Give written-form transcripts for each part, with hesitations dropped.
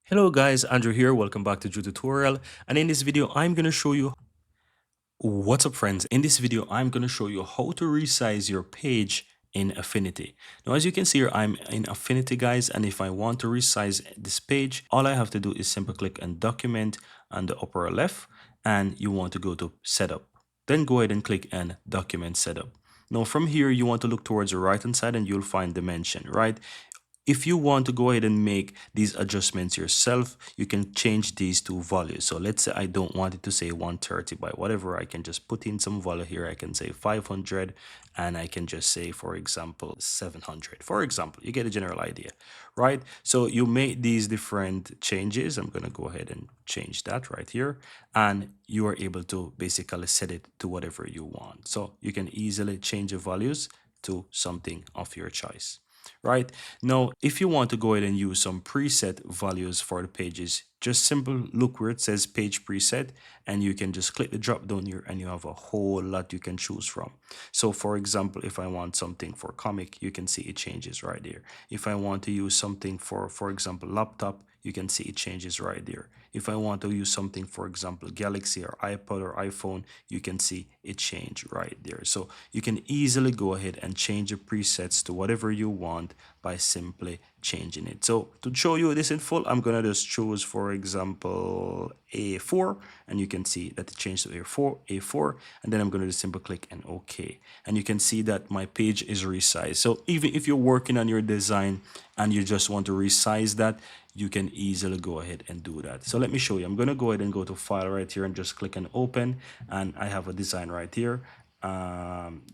Hello guys, Andrew here. Welcome back to Drew Tutorial. And in this video, I'm going to show you what's up friends. In this video, I'm going to show you how to resize your page in Affinity. Now, as you can see here, I'm in Affinity guys. And if I want to resize this page, all I have to do is simply click on document on the upper left, and you want to go to setup. Then go ahead and click on document setup. Now from here, you want to look towards the right hand side and you'll find dimension, right? If you want to go ahead and make these adjustments yourself, you can change these to values. So let's say I don't want it to say 130 by whatever. I can just put in some value here. I can say 500 and I can just say, for example, 700. For example, you get a general idea, right? So you make these different changes. I'm going to go ahead and change that right here. And you are able to basically set it to whatever you want. So you can easily change the values to something of your choice. Right now, if you want to go ahead and use some preset values for the pages, just simple look where it says page preset and you can just click the drop down here and you have a whole lot you can choose from. So for example, if I want something for comic, you can see it changes right there. If I want to use something for example, laptop, you can see it changes right there. If I want to use something, for example, Galaxy or iPod or iPhone, you can see it change right there. So you can easily go ahead and change the presets to whatever you want by simply changing it. So to show you this in full, I'm gonna just choose, for example, A4, and you can see that it changed to A4, and then I'm gonna just simply click and OK. And you can see that my page is resized. So even if you're working on your design and you just want to resize that, you can easily go ahead and do that. So let me show you. I'm going to go ahead and go to file right here and just click on open, and I have a design right here.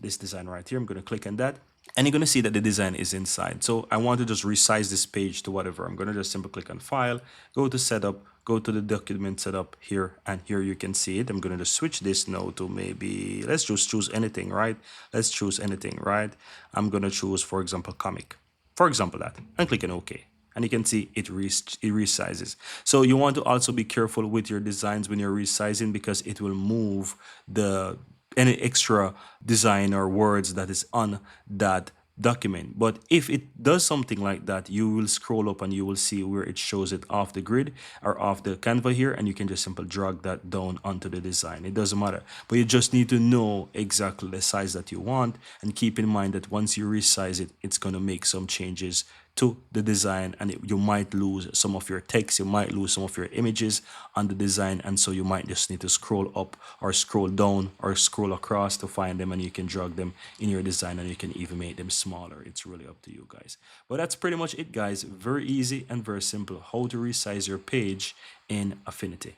This design right here, I'm going to click on that and you're going to see that the design is inside. So I want to just resize this page to whatever. I'm going to just simply click on file, go to setup, go to the document setup here, and here you can see it. I'm going to just switch this now to maybe, let's just choose anything, right? Let's choose anything, right? I'm going to choose, for example, comic, for example, that, and click on OK. And you can see it resizes. So you want to also be careful with your designs when you're resizing, because it will move the any extra design or words that is on that document. But if it does something like that, you will scroll up and you will see where it shows it off the grid or off the Canva here, and you can just simply drag that down onto the design. It doesn't matter, but you just need to know exactly the size that you want, and keep in mind that once you resize it, it's going to make some changes to the design, and you might lose some of your text, you might lose some of your images on the design, and so you might just need to scroll up or scroll down or scroll across to find them, and you can drag them in your design, and you can even make them smaller. It's really up to you guys. But that's pretty much it guys. Very easy and very simple how to resize your page in Affinity.